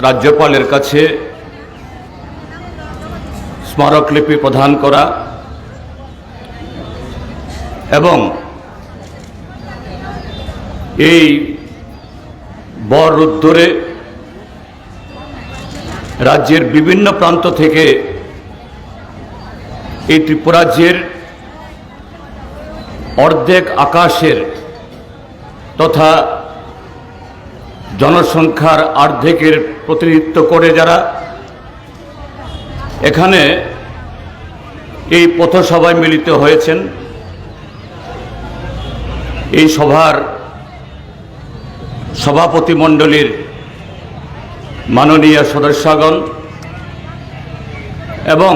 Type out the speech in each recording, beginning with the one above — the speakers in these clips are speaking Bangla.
রাজ্যপালের কাছে স্মারকলিপি প্রদান করা এবং এই বর উদ্যোরে রাজ্যের বিভিন্ন প্রান্ত থেকে এই ত্রিপুরাজ্যের অর্ধেক আকাশের তথা জনসংখ্যার অর্ধেকের প্রতিনিধিত্ব করে যারা এখানে এই পথসভায় মিলিত হয়েছেন, এই সভার সভাপতিমণ্ডলীর মাননীয় সদস্যগণ এবং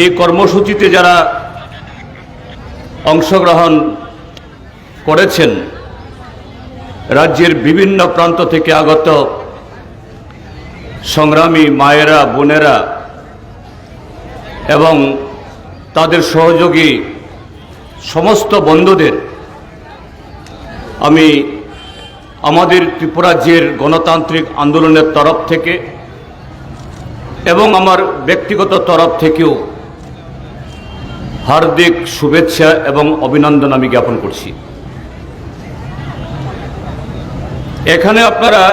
এই কর্মসূচিতে যারা অংশগ্রহণ করেছেন, রাজ্যের বিভিন্ন প্রান্ত থেকে আগত সংগ্রামী মায়েরা, বোনেরা এবং তাদের সহযোগী সমস্ত বন্ধুদের আমি আমাদের ত্রিপুরাজ্যের গণতান্ত্রিক আন্দোলনের তরফ থেকে এবং আমার ব্যক্তিগত তরফ থেকেও হার্দিক শুভেচ্ছা এবং অভিনন্দন আমি জ্ঞাপন করছি। এখানে আপনারা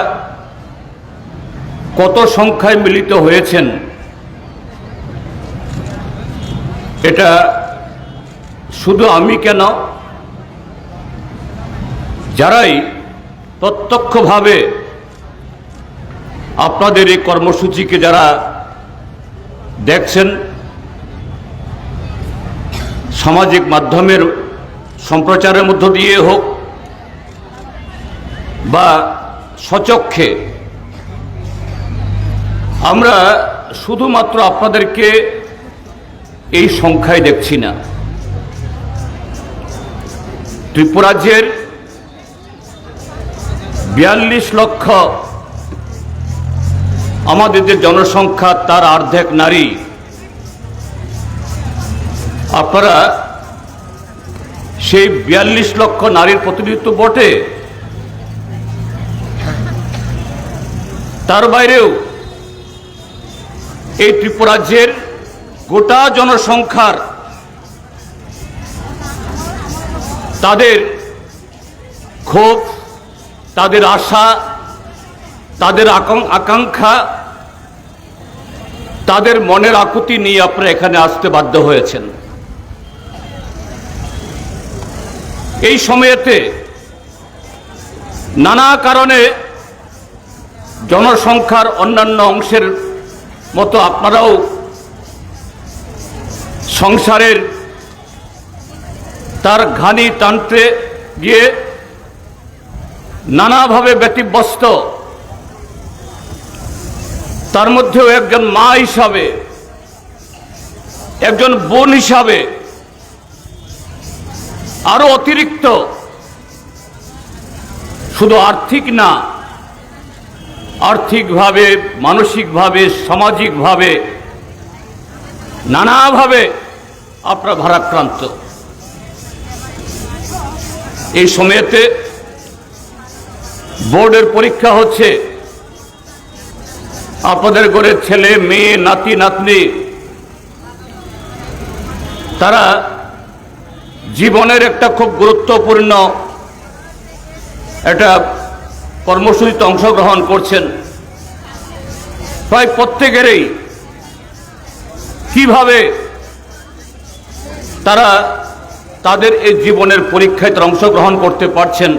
কত সংখ্যায় মিলিত হয়েছেন এটা শুধু আমি কেন, যারাই প্রত্যক্ষভাবে আপনাদের এই কর্মসূচিকে যারা দেখছেন, সামাজিক মাধ্যমের সম্প্রচারের মধ্য দিয়ে হোক বা সচক্ষে, আমরা শুধুমাত্র আপনাদেরকে এই সংখ্যায় দেখছি না। ত্রিপুরাজ্যের 42 লক্ষ আমাদের যে জনসংখ্যা, তার অর্ধেক নারী। আপনারা সেই 42 লক্ষ নারীর প্রতিনিধিত্ব বটে, তার বাইরেও এই ত্রিপুরাজ্যের গোটা জনসংখ্যার তাদের ক্ষোভ, তাদের আশা, তাদের আকাঙ্ক্ষা, তাদের মনের আকুতি নিয়ে আপনারা এখানে আসতে বাধ্য হয়েছেন। এই সময়েতে নানা কারণে জনসংখ্যার অন্যান্য অংশের মতো আপনারাও সংসারের তার ঘানি টানতে গিয়ে নানাভাবে ব্যতিব্যস্ত। তার মধ্যেও একজন মা হিসাবে, একজন বোন হিসাবে আরো অতিরিক্ত শুধু আর্থিক না, আর্থিকভাবে, মানসিকভাবে, সামাজিকভাবে নানাভাবে আপনারা ভারাক্রান্ত। এই সময়েতে বোর্ডের পরীক্ষা হচ্ছে, আপনাদের ঘরের ছেলে মেয়ে, নাতি নাতনি, তারা জীবনের একটা খুব গুরুত্বপূর্ণ একটা কর্মসূচিতে অংশগ্রহণ করছেন। প্রায় প্রত্যেকেরই কিভাবে তারা তাদের এই জীবনের পরীক্ষায় অংশগ্রহণ করতে পারছেন,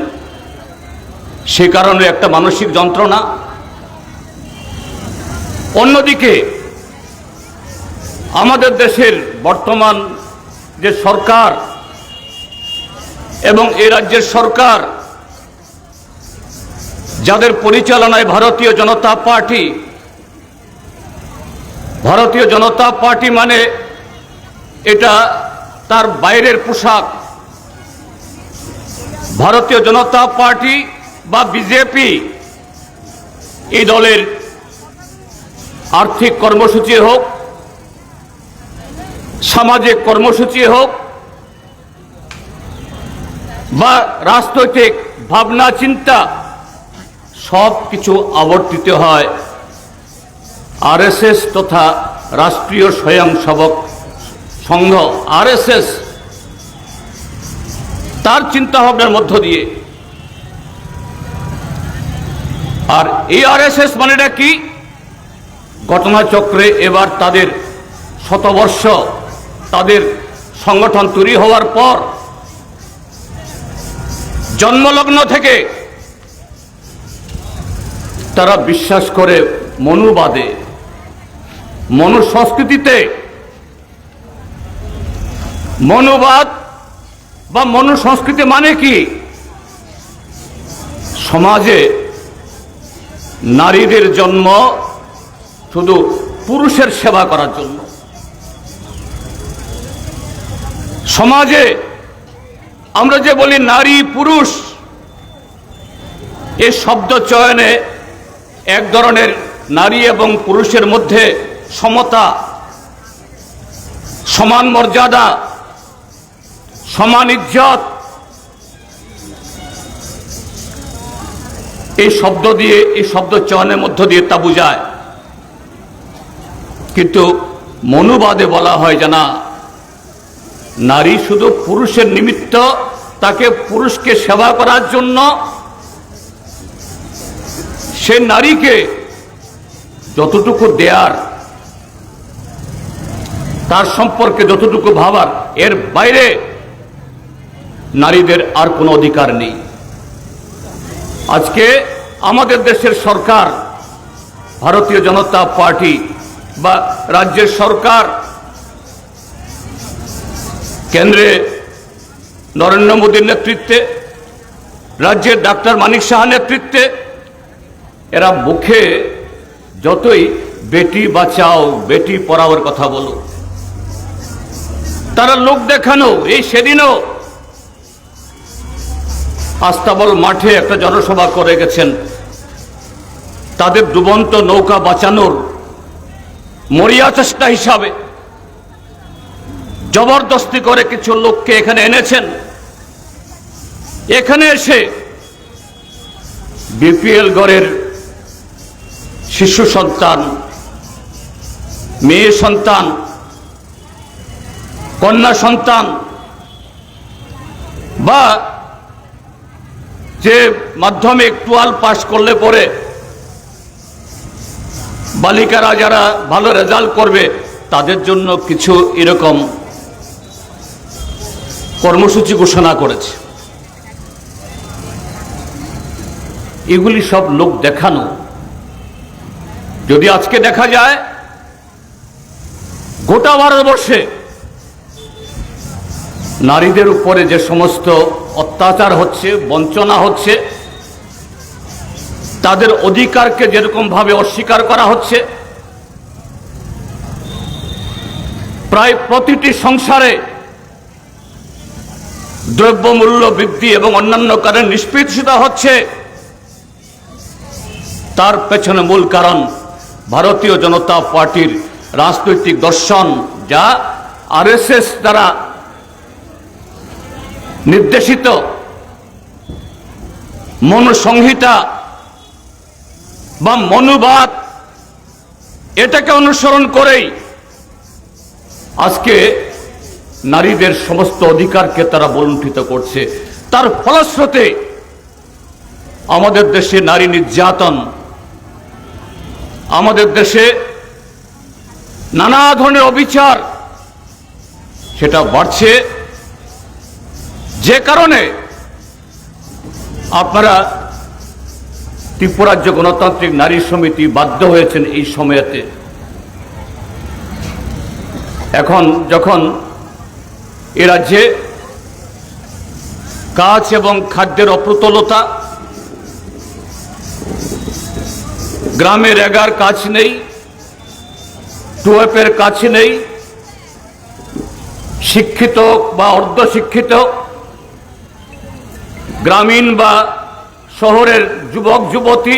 সে কারণে একটা মানসিক যন্ত্রণা। অন্যদিকে আমাদের দেশের বর্তমান যে সরকার এবং এই রাজ্যের সরকার, যাদের পরিচালনায় ভারতীয় জনতা পার্টি, ভারতীয় জনতা পার্টি মানে এটা তার বাইরের পোশাক। ভারতীয় জনতা পার্টি বা বিজেপি এই দলের আর্থিক কর্মসূচি হোক, সামাজিক কর্মসূচি হোক বা রাজনৈতিক ভাবনা চিন্তা সব কিছু আবর্তিত হয় আরএসএস তথা রাষ্ট্রীয় স্বয়ংসেবক সংঘ আরএসএস তার চিন্তাভাবনার মধ্য দিয়ে। আর এই আরএসএস মানেটা কি? ঘটনাচক্রে এবার তাদের শতবর্ষ, তাদের সংগঠন তৈরি হওয়ার পর জন্মলগ্ন থেকে তারা বিশ্বাস করে মনুবাদে, মনু সংস্কৃতিতে। মনুবাদ বা মনু সংস্কৃতি মানে কি? সমাজে নারীদের জন্ম শুধু পুরুষের সেবা করার জন্য। সমাজে আমরা যে বলি নারী পুরুষ, এই শব্দ চয়নে এক ধরনের নারী এবং পুরুষের মধ্যে সমতা, সমান মর্যাদা, সমান ইজ্জত, এই শব্দ দিয়ে, এই শব্দ চয়নের মধ্য দিয়ে তা বোঝায়। কিন্তু মনুবাদে বলা হয় যে না, নারী শুধু পুরুষের নিমিত্ত, তাকে পুরুষকে সেবা করার জন্য, সে নারীকে যতটুকু দেয়ার, তার সম্পর্কে যতটুকু ভাবার, এর বাইরে নারীদের আর কোনো অধিকার নেই। আজকে আমাদের দেশের সরকার, ভারতীয় জনতা পার্টি বা রাজ্যের সরকার, কেন্দ্রে নরেন্দ্র মোদীর নেতৃত্বে, রাজ্যের ডাক্তার মানিক সাহা নেতৃত্বে, এরা মুখে যতই বেটি বাঁচাও বেটি পড়াওয়ার কথা বলো, তারা লোক দেখানো। এই সেদিনও আস্তাবল মাঠে একটা জনসভা করে গেছেন, তাদের ডুবন্ত নৌকা বাঁচানোর মরিয়া চেষ্টা হিসাবে জবরদস্তি করে কিছু লোককে এখানে এনেছেন। এখানে এসে বিপিএল ঘরের শিশু সন্তান, মেয়ে সন্তান, কন্যা সন্তান বা যে মাধ্যমিক 12 পাস করলে পরে বালিকারা যারা ভালো রেজাল্ট করবে তাদের জন্য কিছু এরকম কর্মসূচি ঘোষণা করেছে। এগুলি সব লোক দেখানো। যদি আজকে দেখা যায় গোটা ভারতবর্ষে নারীদের উপরে যে সমস্ত অত্যাচার হচ্ছে, বঞ্চনা হচ্ছে, তাদের অধিকারকে যেরকম ভাবে অস্বীকার করা হচ্ছে, প্রায় প্রতিটি সংসারে দ্রব্যমূল্য বৃদ্ধি এবং অন্যান্য কারণে নিষ্পেষিত হচ্ছে, তার পেছনে মূল কারণ ভারতীয় জনতা পার্টির রাজনৈতিক দর্শন, যা আরএসএস দ্বারা নির্দেশিত মনুসংহিতা বা মনুবাদ, এটাকে অনুসরণ করেই আজকে নারীদের সমস্ত অধিকারকে তারা বলুণ্ঠিত করছে। তার ফলশ্রুতি আমাদের দেশে নারী নির্যাতন, আমাদের দেশে নানা ধরনের অবিচার, সেটা বাড়ছে। যে কারণে আপনারা ত্রিপুরাজ্য গণতান্ত্রিক নারী সমিতি বাধ্য হয়েছেন এই সময়েতে, এখন যখন এ রাজ্যে কাজ এবং খাদ্যের অপ্রতুলতা, গ্রামের এগার কাজ নেই, টুয়েপের কাজ নেই, শিক্ষিত বা অর্ধশিক্ষিত গ্রামীণ বা শহরের যুবক যুবতী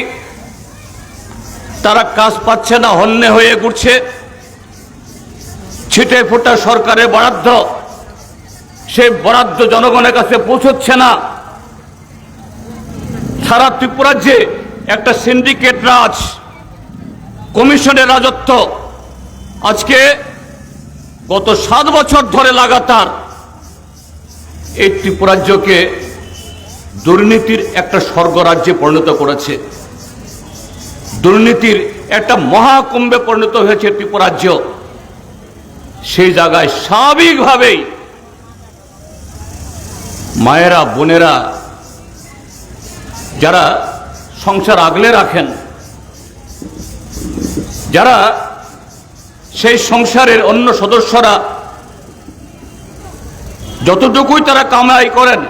তারা কাজ পাচ্ছে না, হন্যে হয়ে ঘুরছে। ছিটে ফোটা সরকারের বরাদ্দ, সেই বরাদ্দ জনগণের কাছে পৌঁছচ্ছে না। সারা ত্রিপুরাজ্যে একটা সিন্ডিকেট রাজ, কমিশনের রাজত্ব। আজকে গত 7 বছর ধরে লাগাতার এই ত্রিপুরাজ্যকে দুর্নীতির একটা স্বর্গরাজ্যে পরিণত করেছে। দুর্নীতির একটা মহাকুম্ভে পরিণত হয়েছে ত্রিপুরাজ্য। সেই জায়গায় স্বাভাবিকভাবেই মায়েরা, বোনেরা যারা সংসার আগলে রাখেন, যারা সেই সংসারের অন্য সদস্যরা যতটুকুই তারা কামাই করেন,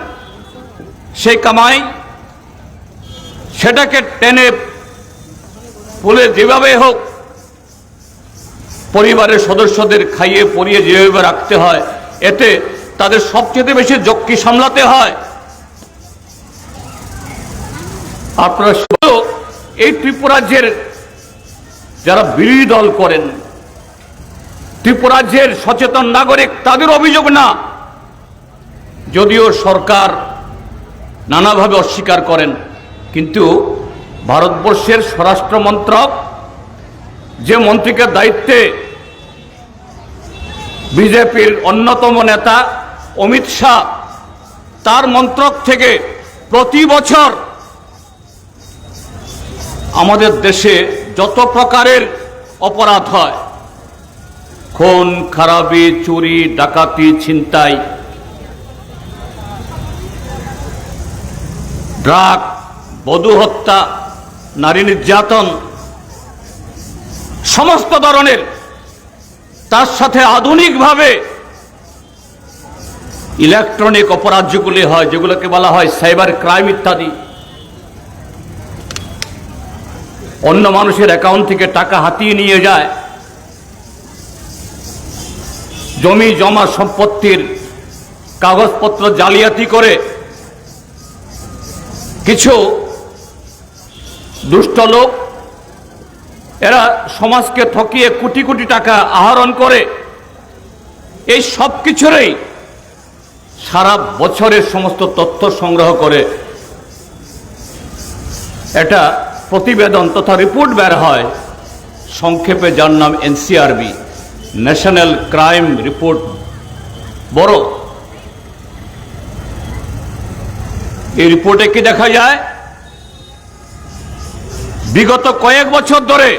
সেই কামাই সেটাকে টেনে ফুলে যেভাবে হোক পরিবারের সদস্যদের খাইয়ে পরিয়ে যেভাবে রাখতে হয়, এতে তাদের সবচেয়ে বেশি ঝক্কি সামলাতে হয়। আপনারা শুধু এই ত্রিপুরাজ্যের যারা বিরোধী দল করেন, ত্রিপুরাজ্যের সচেতন নাগরিক, তাদের অভিযোগ না, যদিও সরকার নানাভাবে অস্বীকার করেন, কিন্তু ভারতবর্ষের স্বরাষ্ট্র মন্ত্রক যে মন্ত্রীকে দায়িত্বে বিজেপির অন্যতম নেতা অমিত শাহ, তার মন্ত্রক থেকে প্রতি বছর আমাদের দেশে যত প্রকারের অপরাধ হয়, খুন খারাপি, চুরি, ডাকাতি, ছিনতাই, ড্রাগ, বধূ হত্যা, নারী নির্যাতন, সমস্ত ধরনের, তার সাথে আধুনিকভাবে ইলেকট্রনিক অপরাধ যেগুলি হয়, যেগুলোকে বলা হয় সাইবার ক্রাইম ইত্যাদি, অন্য মানুষের অ্যাকাউন্ট থেকে টাকা হাতিয়ে নিয়ে যায়, জমি জমা সম্পত্তির কাগজপত্র জালিয়াতি করে কিছু দুষ্ট লোক, এরা সমাজকে ঠকিয়ে কোটি কোটি টাকা আহরণ করে। এই সব কিছুরই সারা বছরের সমস্ত তথ্য সংগ্রহ করে এটা প্রতিবেদন তথা রিপোর্ট বের হয়, সংক্ষেপে যার নাম NCRB, national crime report bureau. এই রিপোর্টে কি দেখা যায়, বিগত কয়েক বছর ধরে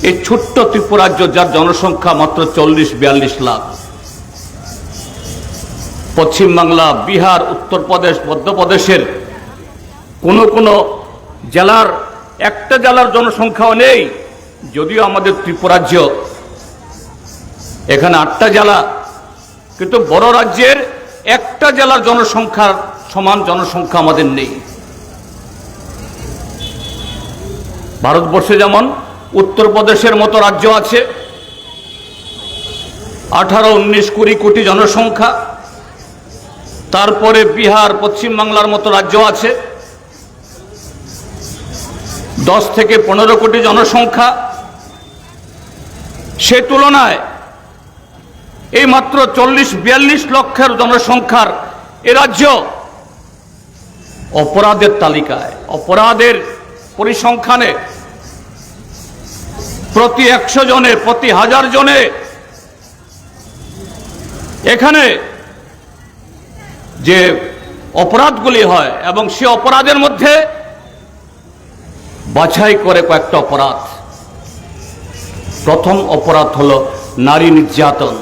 এই ছোট্ট ত্রিপুরাজ্য, যার জনসংখ্যা মাত্র 40-42 লাখ, পশ্চিমবাংলা, বিহার, উত্তরপ্রদেশ, মধ্যপ্রদেশের কোন জেলার, একটা জেলার জনসংখ্যাও নেই, যদিও আমাদের ত্রিপুরাজ্য এখানে 8টা জেলা, কিন্তু বড় রাজ্যের একটা জেলার জনসংখ্যার সমান জনসংখ্যা আমাদের নেই। ভারতবর্ষে যেমন উত্তরপ্রদেশের মতো রাজ্য আছে, 18-19-20 কোটি জনসংখ্যা, তারপরে বিহার, পশ্চিমবাংলার মতো রাজ্য আছে 10 থেকে 15 কোটি জনসংখ্যা। সে তুলনায় এই মাত্র 40-42 লক্ষের জনসংখ্যার এ রাজ্য অপরাধের তালিকায়, অপরাধের পরিসংখ্যানে প্রতি 100 জনে, প্রতি 1000 জনে এখানে যে অপরাধগুলি হয়, এবং সে অপরাধের মধ্যে বাছাই করে কয়েকটা অপরাধ। প্রথম অপরাধ হলো নারী নির্যাতন।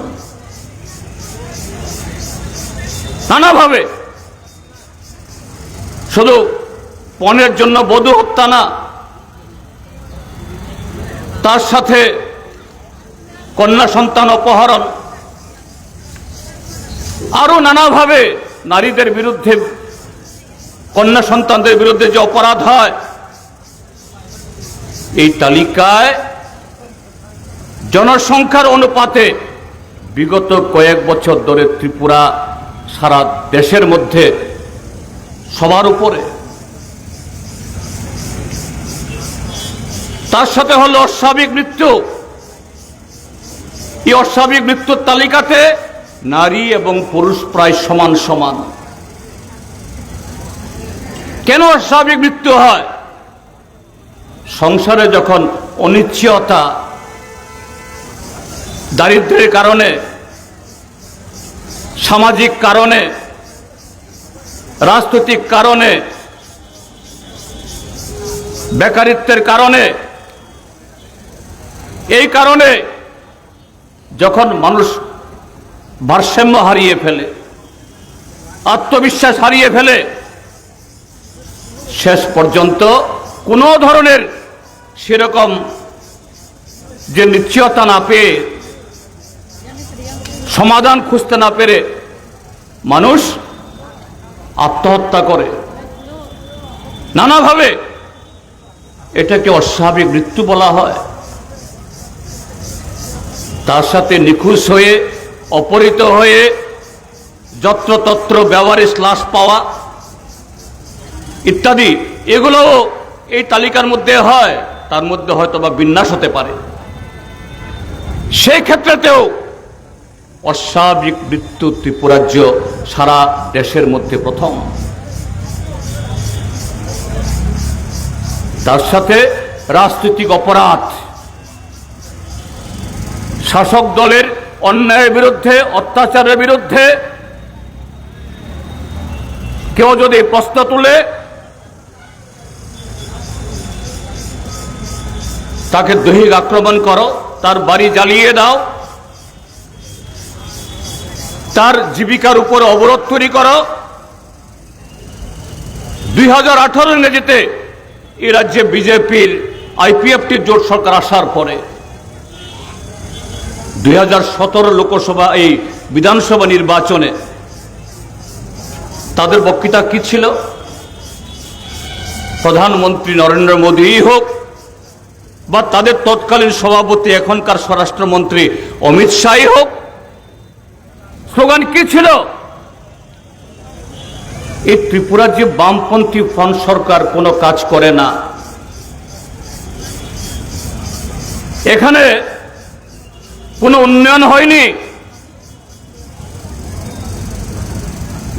নানাভাবে, শুধু পণের জন্য বধূ হত্যা না, তার সাথে কন্যা সন্তান অপহরণ, আরো নানাভাবে নারীদের বিরুদ্ধে, কন্যা সন্তানদের বিরুদ্ধে যে অপরাধ হয়, এই তালিকায় জনসংখ্যার অনুপাতে বিগত কয়েক বছর ধরে ত্রিপুরা সারা দেশের মধ্যে সবার উপরে। তার সাথে হলো অস্বাভাবিক মৃত্যু। এই অস্বাভাবিক মৃত্যুর তালিকাতে নারী এবং পুরুষ প্রায় সমান সমান। কেন অস্বাভাবিক মৃত্যু হয়? সংসারে যখন অনিশ্চয়তা, দারিদ্র্যের কারণে, সামাজিক কারণে, রাজনৈতিক কারণে, বেকারিত্বের কারণে, এই কারণে যখন মানুষ ভারসাম্য হারিয়ে ফেলে, আত্মবিশ্বাস হারিয়ে ফেলে, শেষ পর্যন্ত কোনো ধরনের সেরকম যে নিশ্চয়তা না পেয়ে, সমাধান খুঁজতে না পেরে মানুষ আত্মহত্যা করে নানাভাবে। এটাকে অস্বাভাবিক মৃত্যু বলা হয়। তার সাথে নিখোঁজ হয়ে, অপহৃত হয়ে যত্রতত্র বেওয়ারিশ লাশ পাওয়া ইত্যাদি, এগুলোও এই তালিকার মধ্যে হয়। তার মধ্যে হয়তো বা বিন্যাস হতে পারে। সেই ক্ষেত্রেতেও অস্বাভাবিক মৃত্যু ত্রিপুরাজ্য সারা দেশের মধ্যে প্রথম। তার সাথে রাজনৈতিক অপরাধ, শাসক দলের অন্যায়ের বিরুদ্ধে, অত্যাচারের বিরুদ্ধে কেউ যদি প্রশ্ন তুলে, তাকে দৈহিক আক্রমণ করো, তার বাড়ি জ্বালিয়ে দাও, তার জীবিকার উপর অবরোধ তৈরি করো। 2018 ইংরেজিতে এই রাজ্যে বিজেপির আইপিএফটির জোট সরকার আসার পরে 2017 লোকসভা এই বিধানসভা নির্বাচনে তাদের বক্তৃতা কি ছিল? প্রধানমন্ত্রী নরেন্দ্র মোদী হোক বা তাদের তৎকালীন সভাপতি এখনকার স্বরাষ্ট্রমন্ত্রী অমিত শাহ হোক, স্লোগান কি ছিল? এই ত্রিপুরার যে বামপন্থী ফ্রন্ট সরকার কোনো কাজ করে না, এখানে কোনো উন্নয়ন হয়নি,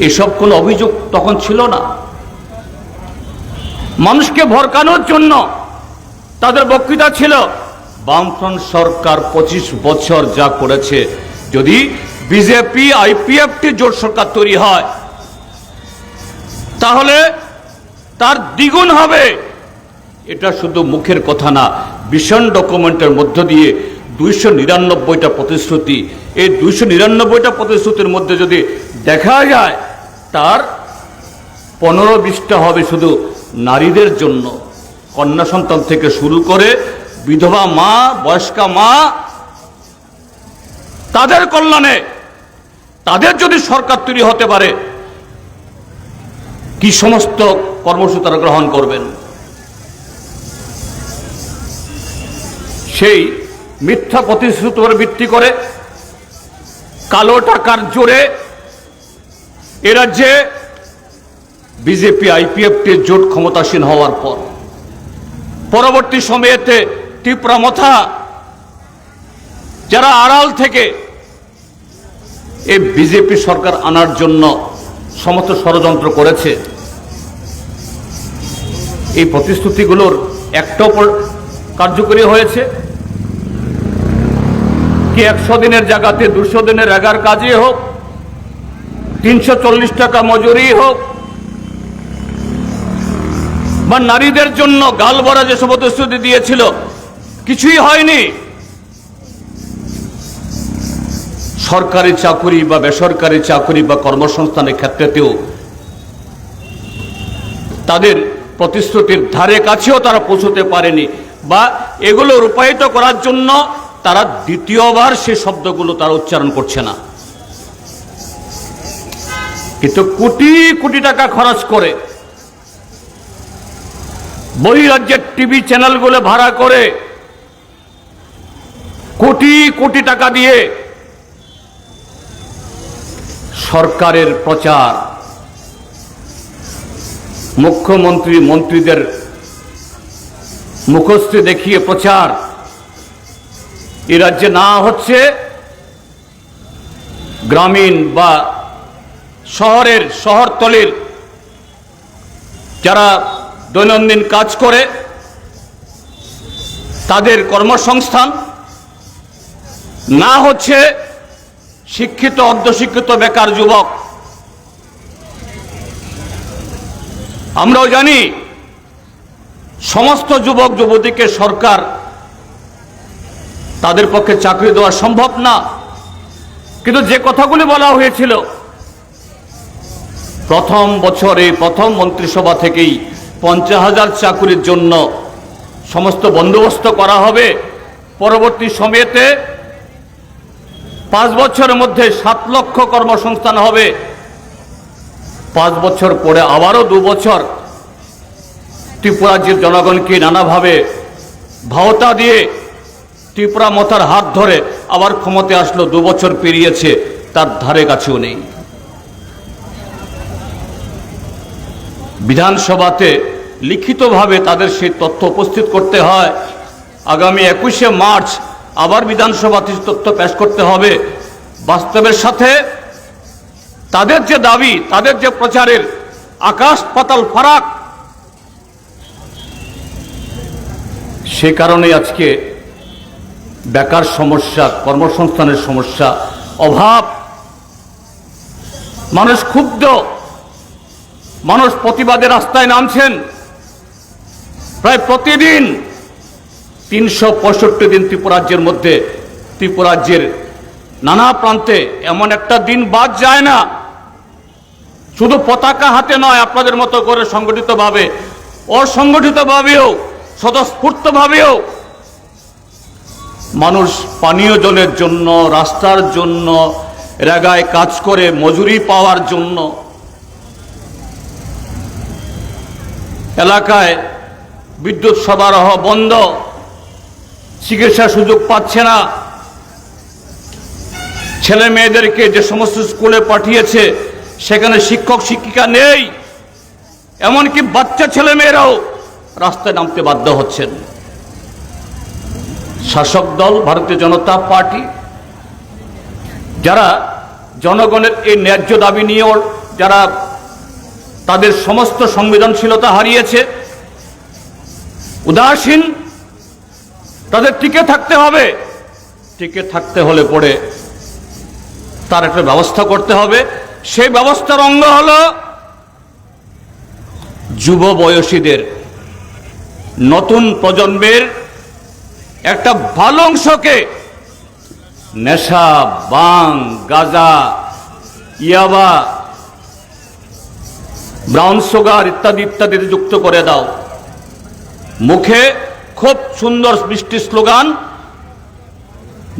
এসব কোনো অভিযোগ তখন ছিল না। মানুষকে ভরকানোর জন্য তাদের বক্তৃতা ছিল বামফ্রন্ট সরকার 25 বছর যা করেছে, যদি বিজেপি আইপিএফটি জোট সরকার তৈরি হয় তাহলে তার দ্বিগুণ হবে। এটা শুধু মুখের কথা না, ভিশন ডকুমেন্টের মধ্য দিয়ে 299টা প্রতিশ্রুতি, এই 299টা প্রতিশ্রুতির মধ্যে যদি দেখা যায় তার 15-20টা হবে শুধু নারীদের জন্য, কন্যা সন্তান থেকে শুরু করে বিধবা মা, বয়স্কা মা, তাদের কল্যাণে। তাদের যদি সরকার তৈরি হতে পারে, কি সমস্ত কর্মসূচি তারা গ্রহণ করবেন? সেই মিথ্যা প্রতিশ্রুতির উপর ভিত্তি করে কালো টাকার জোরে এ রাজ্যে বিজেপি আইপিএফটি জোট ক্ষমতাসীন হওয়ার পর পরবর্তী সময়েতে তীব্রমথা যারা আড়াল থেকে এই বিজেপি সরকার আনার জন্য সমস্ত ষড়যন্ত্র করেছে, এই প্রতিশ্রুতিগুলোর একটাও কার্যকরী হয়েছে কি? 100 দিনের জায়গাতে 200 দিনের এগার কাজই হোক, 340 টাকা মজুরি হোক, বা নারীদের জন্য গাল ভরা যে সব প্রতিশ্রুতি দিয়েছিল, কিছুই হয়নি। সরকারি চাকুরি বা বেসরকারি চাকুরি বা কর্মসংস্থানের ক্ষেত্রেতেও তাদের প্রতিশ্রুতির ধারে কাছেও তারা পৌঁছতে পারেনি, বা এগুলো রূপায়িত করার জন্য তারা দ্বিতীয়বার সে শব্দগুলো তারা উচ্চারণ করছে না। কিন্তু কোটি কোটি টাকা খরচ করে বহিরাজ্যের টিভি চ্যানেলগুলো ভাড়া করে কোটি কোটি টাকা দিয়ে সরকারের প্রচার, মুখ্যমন্ত্রী মন্ত্রীদের মুখশ্রী দেখিয়ে প্রচার এ রাজ্যে না হচ্ছে, গ্রামীণ বা শহরতলির যারা দৈনন্দিন কাজ করে তাদের কর্মসংস্থান না হচ্ছে শিক্ষিত অর্ধশিক্ষিত বেকার যুবক। আমরাও জানি সমস্ত যুবক যুবতীকে সরকার তাদের পক্ষে চাকরি দেওয়া সম্ভব না, কিন্তু যে কথাগুলি বলা হয়েছিল প্রথম বছরে প্রথম মন্ত্রিসভা থেকেই 50,000 চাকরির জন্য সমস্ত বন্দোবস্ত করা হবে, পরবর্তী সময়েতে 5 বছরের মধ্যে 7 লক্ষ কর্মসংস্থান হবে, 5 বছর পরে আবারও 2 বছর ত্রিপুরা রাজ্যের জনগণকে নানাভাবে ভাওতা দিয়ে ত্রিপুরা মতার হাত ধরে আবার ক্ষমতায় আসলো, 2 বছর পেরিয়েছে, তার ধারে কাছেও নেই। বিধানসভাতে লিখিতভাবে তাদের সেই তথ্য উপস্থিত করতে হয়। আগামী 21শে মার্চ আবার বিধানসভাতে তথ্য পেশ করতে হবে। বাস্তবের সাথে তাদের যে দাবি, তাদের যে প্রচারের আকাশ পাতাল ফারাক, সে কারণে আজকে বেকার সমস্যা, কর্মসংস্থানের সমস্যা, অভাব, মানুষ ক্ষুব্ধ, মানুষ প্রতিবাদের রাস্তায় নামছেন। প্রায় প্রতিদিন 365 দিন ত্রিপুরা রাজ্যের মধ্যে, ত্রিপুরা রাজ্যের নানা প্রান্তে এমন একটা দিন বাদ যায় না, শুধু পতাকা হাতে নয়, আপনাদের মতো করে সংগঠিতভাবে, অসংগঠিতভাবেও, স্বতঃস্ফূর্তভাবেও মানুষ পানীয় জলের জন্য, রাস্তার জন্য, রেগায় কাজ করে মজুরি পাওয়ার জন্য, এলাকায় বিদ্যুৎ সরবরাহ বন্ধ, চিকিৎসার সুযোগ পাচ্ছে না, ছেলে মেয়েদেরকে যে সমস্ত স্কুলে পাঠিয়েছে সেখানে শিক্ষক শিক্ষিকা নেই, এমনকি বাচ্চা ছেলে মেয়েরাও রাস্তায় নামতে বাধ্য হচ্ছেন। শাসক দল ভারতীয় জনতা পার্টি, যারা জনগণের এই ন্যায্য দাবি নিয়েও যারা তাদের সমস্ত সংবেদনশীলতা হারিয়েছে, উদাসীন, তাদের টিকে থাকতে হবে। টিকে থাকতে হলে পরে তার একটা ব্যবস্থা করতে হবে। সেই ব্যবস্থার অঙ্গ হল যুব বয়সীদের, নতুন প্রজন্মের একটা ভালো অংশকে নেশা, বাং, গাঁজা, ইয়াবা, ব্রাউন সুগার ইত্যাদি ইত্যাদিতে যুক্ত করে দাও। মুখে খুব সুন্দর মিষ্টি স্লোগান,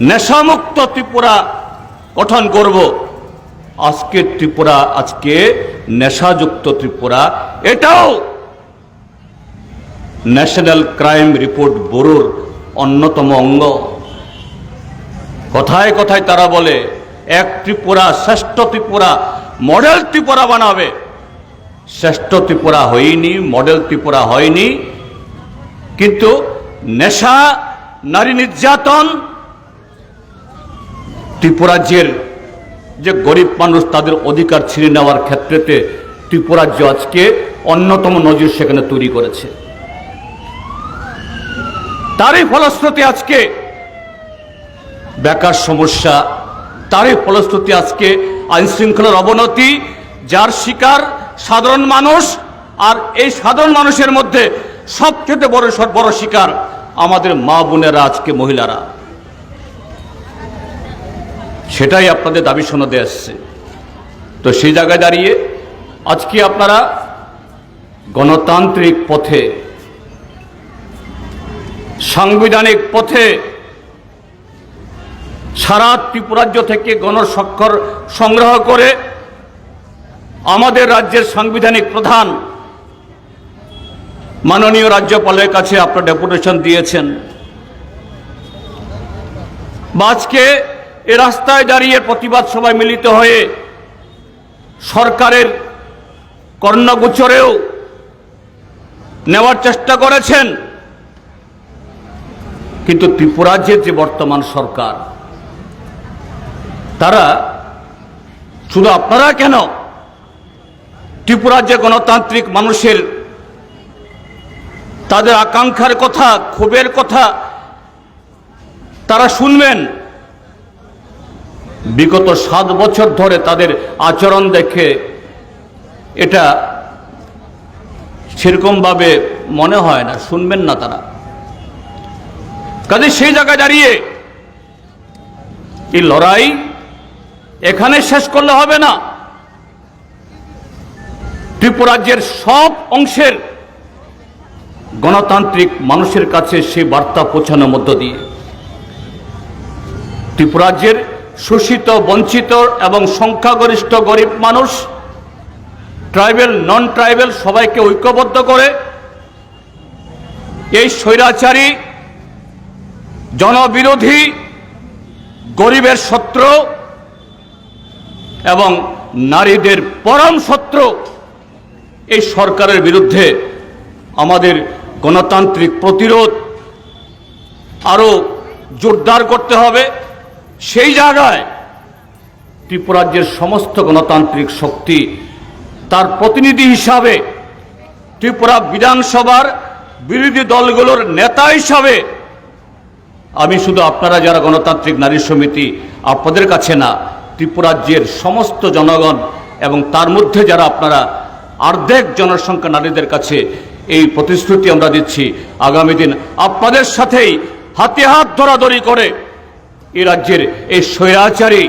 নেশামুক্ত ত্রিপুরা গঠন করব। আজকে ত্রিপুরা, আজকে নেশাযুক্ত ত্রিপুরা, এটাও ন্যাশনাল ক্রাইম রিপোর্ট ব্যুরোর অন্যতম অঙ্গ। কথায় কথায় তারা বলে এক ত্রিপুরা, শ্রেষ্ঠ ত্রিপুরা, মডেল ত্রিপুরা বানাবে। শ্রেষ্ঠ ত্রিপুরা হয়নি, মডেল ত্রিপুরা হয়নি, কিন্তু নেশা, নারী নির্যাতন, ত্রিপুরা রাজ্যের যে গরিব মানুষ তাদের অধিকার ছিনিয়ে নেওয়ার ক্ষেত্রেতে ত্রিপুরা রাজ্য আজকে অন্যতম নজির সেখানে তৈরি করেছে। তারই ফলশ্রুতি আজকে বেকার সমস্যা, তারই ফলশ্রুতি আজকে আইন শৃঙ্খলার অবনতি, যার শিকার সাধারণ মানুষ। আর এই সাধারণ মানুষের মধ্যে সবচেয়ে বড় শিকার আমাদের মা বোনেরা, আজকে মহিলারা। সেটাই আপনাদের দাবি সনদে আসছে। তো সেই জায়গায় দাঁড়িয়ে আজকে আপনারা গণতান্ত্রিক পথে, সাংবিধানিক পথে সারা ত্রিপুরা রাজ্য থেকে গণস্বাক্ষর সংগ্রহ করে আমাদের রাজ্যের সাংবিধানিক প্রধান মাননীয় রাজ্যপালের কাছে আপনারা ডেপুটেশন দিয়েছেন। আজকে এ রাস্তায় দাঁড়িয়ে প্রতিবাদ সভায় মিলিত হয়ে সরকারের কর্ণগোচরেও নেওয়ার চেষ্টা করেছেন, কিন্তু ত্রিপুরা রাজ্যের যে বর্তমান সরকার, তারা শুধু আপনারা কেন, ত্রিপুরা রাজ্যে গণতান্ত্রিক মানুষের তাদের আকাঙ্ক্ষার কথা, ক্ষোভের কথা তারা শুনবেন। বিগত 7 বছর ধরে তাদের আচরণ দেখে এটা সেরকমভাবে মনে হয় না, শুনবেন না তারা। কাজে সেই জায়গায় দাঁড়িয়ে এই লড়াই এখানে শেষ করলে হবে না। ত্রিপুরাজ্যের সব অংশের গণতান্ত্রিক মানুষের কাছে সেই বার্তা পৌঁছানোর মধ্য দিয়ে ত্রিপুরাজ্যের শোষিত, বঞ্চিত এবং সংখ্যাগরিষ্ঠ গরিব মানুষ, ট্রাইবেল, নন ট্রাইবেল সবাইকে ঐক্যবদ্ধ করে এই স্বৈরাচারী, জনবিরোধী, গরিবের শত্রু এবং নারীদের পরম শত্রু এই সরকারের বিরুদ্ধে আমাদের গণতান্ত্রিক প্রতিরোধ আরো জোরদার করতে হবে। সেই জায়গায় ত্রিপুরাজ্যের সমস্ত গণতান্ত্রিক শক্তি তার প্রতিনিধি হিসাবে, ত্রিপুরা বিধানসভার বিরোধী দলগুলোর নেতা হিসাবে আমি শুধু আপনারা যারা গণতান্ত্রিক নারী সমিতি, আপনাদের কাছে না, ত্রিপুরাজ্যের সমস্ত জনগণ এবং তার মধ্যে যারা আপনারা অর্ধেক জনসংখ্যা নারীদের কাছে এই প্রতিশ্রুতি আমরা দিচ্ছি, আগামী দিন আপনাদের সাথেই হাতে হাত ধরাধরি করে এই রাজ্যের এই স্বৈরাচারী,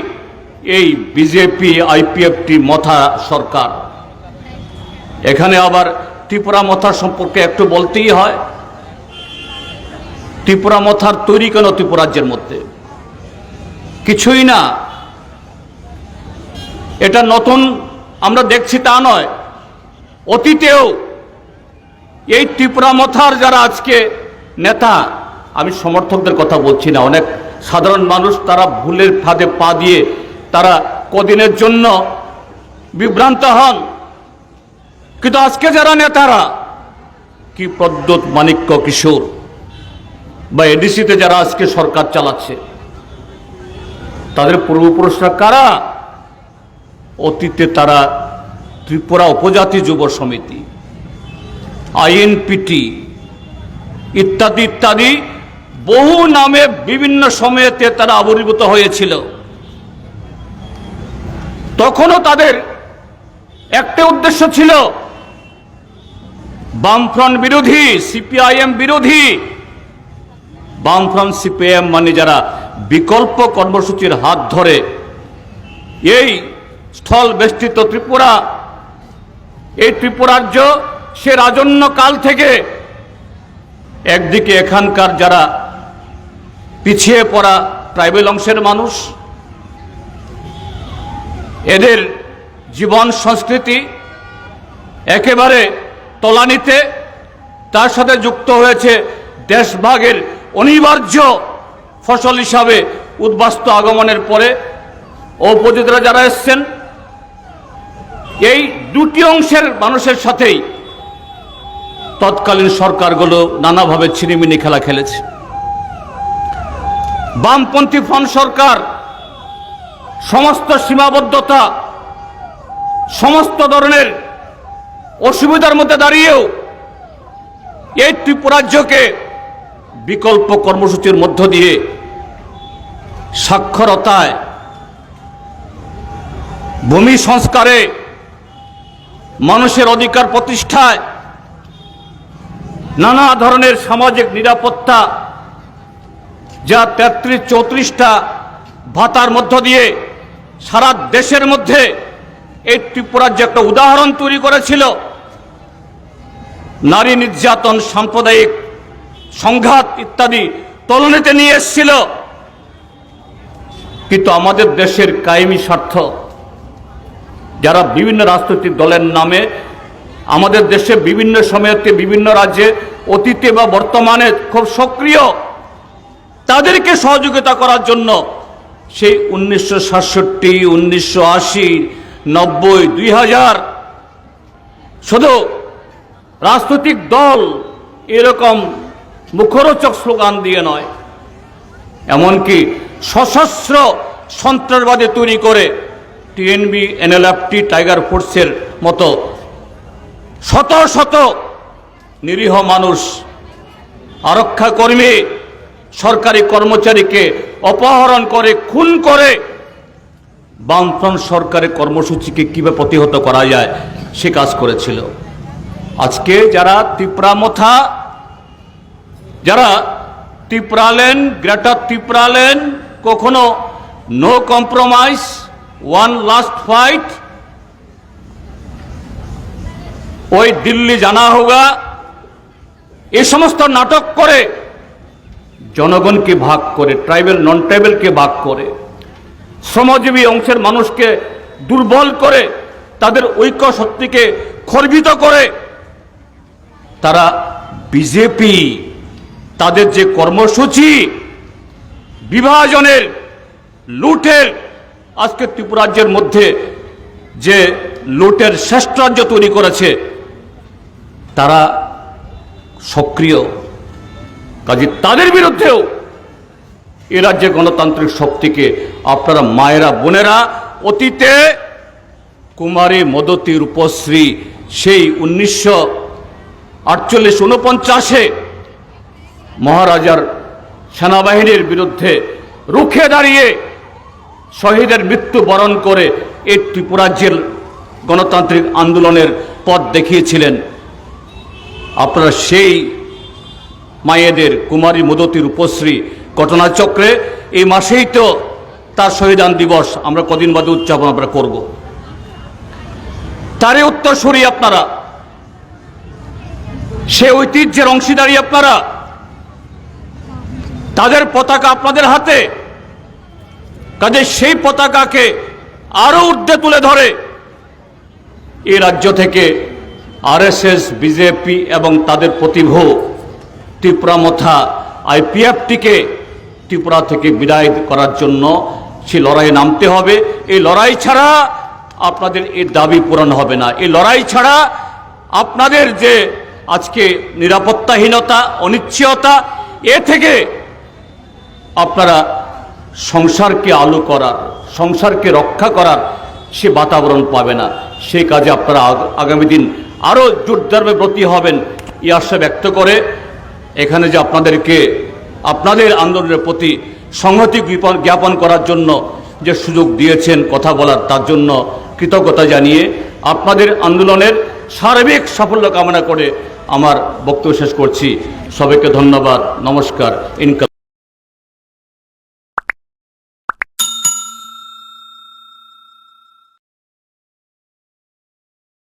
এই বিজেপি আইপিএফটি মথা সরকার, এখানে আবার ত্রিপুরা মথার সম্পর্কে একটু বলতেই হয়। ত্রিপুরা মথার তৈরি কেন ত্রিপুরাজ্যের মধ্যে? কিছুই না, এটা নতুন আমরা দেখছি তা নয়। অতীতেও এই ত্রিপুরা মথার যারা আজকে নেতা, আমি সমর্থকদের কথা বলছি না, অনেক সাধারণ মানুষ তারা ভুলের ফাঁদে পা দিয়ে তারা কদিনের জন্য বিভ্রান্ত হন। কিন্তু আজকে যারা নেতারা, কি প্রদ্যোৎ মাণিক্য কিশোর বা এডিসিতে যারা আজকে সরকার চালাচ্ছে, তাদের পূর্বপুরুষরা কারা? অতীতে তারা ত্রিপুরা উপজাতি যুব সমিতি, আইএনপিটি ইত্যাদি ইত্যাদি বহু নামে বিভিন্ন সময়েতে তারা আবির্ভূত হয়েছিল। তখনও তাদের একটা উদ্দেশ্য ছিল বামফ্রন্ট বিরোধী, সিপিআইএম বিরোধী। বামফ্রন্ট, সিপিআইএম মানে যারা বিকল্প কর্মসূচির হাত ধরে এই স্থল বেষ্টিত ত্রিপুরা, এই ত্রিপুরাজ্য সে রাজন্য কাল থেকে একদিকে এখানকার যারা পিছিয়ে পড়া ট্রাইবেল অংশের মানুষ, এদের জীবন সংস্কৃতি একেবারে তলানিতে, তার সাথে যুক্ত হয়েছে দেশভাগের অনিবার্য ফসল হিসাবে উদ্বাস্তু আগমনের পরে উপজাতিরা যারা এসছেন, এই দুটি অংশের মানুষের সাথেই তৎকালীন সরকারগুলো নানাভাবে ছিনিমিনি খেলা খেলেছে। বামপন্থী ফ্রন্ট সরকার সমস্ত সীমাবদ্ধতা, সমস্ত ধরনের অসুবিধার মধ্যে দাঁড়িয়েও এই ত্রিপুরাজ্যকে বিকল্প কর্মসূচির মধ্য দিয়ে সাক্ষরতায়, ভূমি সংস্কারে, মানুষের অধিকার প্রতিষ্ঠায়, নানা ধরনের সামাজিক নিরাপত্তা, যা 33-34টা ভাতার মধ্য দিয়ে সারা দেশের মধ্যে এই ত্রিপুরাজ্য একটা উদাহরণ তৈরি করেছিল। নারী নির্যাতন, সাম্প্রদায়িক সংঘাত ইত্যাদি তলনিতে নিয়ে এসেছিল। কিন্তু আমাদের দেশের কায়েমি স্বার্থ, যারা বিভিন্ন রাজনৈতিক দলের নামে আমাদের দেশে বিভিন্ন সময়তে বিভিন্ন রাজ্যে অতীতে বা বর্তমানে খুব সক্রিয়, তাদেরকে সহযোগিতা করার জন্য সেই 1967, 1980, 90, 2000 শুধু রাজনৈতিক দল এরকম মুখরোচক স্লোগান দিয়ে নয়, এমনকি সশস্ত্র সন্ত্রাসবাদী তৈরি করে টিএনবি, এনএলএফটি, টাইগার ফোর্সের মতো শত শত নিরীহ মানুষ আরক্ষা কর্মী সরকারি কর্মচারীকে অপহরণ করে খুন করে বামফ্রন্ট সরকারের কর্মসূচিকে কিভাবে প্রতিহত করা যায় সে কাজ করেছিল। আজকে যারা তিপ্রামথা, যারা তিপ্রালেন, গ্রেটার তিপ্রালেন, কখনো no compromise, one last fight, ওই দিল্লি জানা হোগা, এই সমস্ত নাটক করে জনগণকে ভাগ করে, ট্রাইবেল নন ট্রাইবেলকে ভাগ করে, শ্রমজীবী অংশের মানুষকে দুর্বল করে, তাদের ঐক্য শক্তিকে খর্বিত করে তারা বিজেপি তাদের যে কর্মসূচি বিভাজনের, লুটের, আজকে ত্রিপুরা রাজ্যের মধ্যে যে লুটের শ্রেষ্ঠ রাজ্য তৈরি করেছে তারা সক্রিয়। কাজে তাদের বিরুদ্ধেও এ রাজ্যের গণতান্ত্রিক শক্তিকে আপনারা মায়েরা বোনেরা, অতীতে কুমারী মদতী রূপশ্রী সেই 1948-49 মহারাজার সেনাবাহিনীর বিরুদ্ধে রুখে দাঁড়িয়ে শহীদের মৃত্যু বরণ করে এই ত্রিপুরা রাজ্যের গণতান্ত্রিক আন্দোলনের পথ দেখিয়েছিলেন। আপনারা সেই মায়েদের, কুমারী মদতী রূপশ্রী ঘটনাচক্রে এই মাসেই তো তার শহীদান দিবস আমরা কদিন বাদে উদযাপন আমরা করব। তারই উত্তরসূরি আপনারা, সে ঐতিহ্যের অংশীদারি আপনারা, তাদের পতাকা আপনাদের হাতে। কাজে সেই পতাকাকে আরো ঊর্ধ্বে তুলে ধরে এই রাজ্য থেকে আরএসএস, বিজেপি এবং তাদের প্রতিভূ তিপ্রামথা আইপিএফটিকে ত্রিপুরা থেকে বিদায় করার জন্য সে লড়াইয়ে নামতে হবে। এই লড়াই ছাড়া আপনাদের এই দাবি পূরণ হবে না। এই লড়াই ছাড়া আপনাদের যে আজকে নিরাপত্তাহীনতা, অনিশ্চয়তা, এ থেকে আপনারা সংসারকে আলো করার, সংসারকে রক্ষা করার সে বাতাবরণ পাবে না। সেই কাজে আপনারা আগামী দিন আরও জোরদারভাবে ব্রতী হবেন এই আশা ব্যক্ত করে এখানে যে আপনাদেরকে আপনাদের আন্দোলনের প্রতি সংহতি জ্ঞাপন করার জন্য যে সুযোগ দিয়েছেন কথা বলার, তার জন্য কৃতজ্ঞতা জানিয়ে আপনাদের আন্দোলনের সার্বিক সাফল্য কামনা করে আমার বক্তব্য শেষ করছি। সবাইকে ধন্যবাদ, নমস্কার।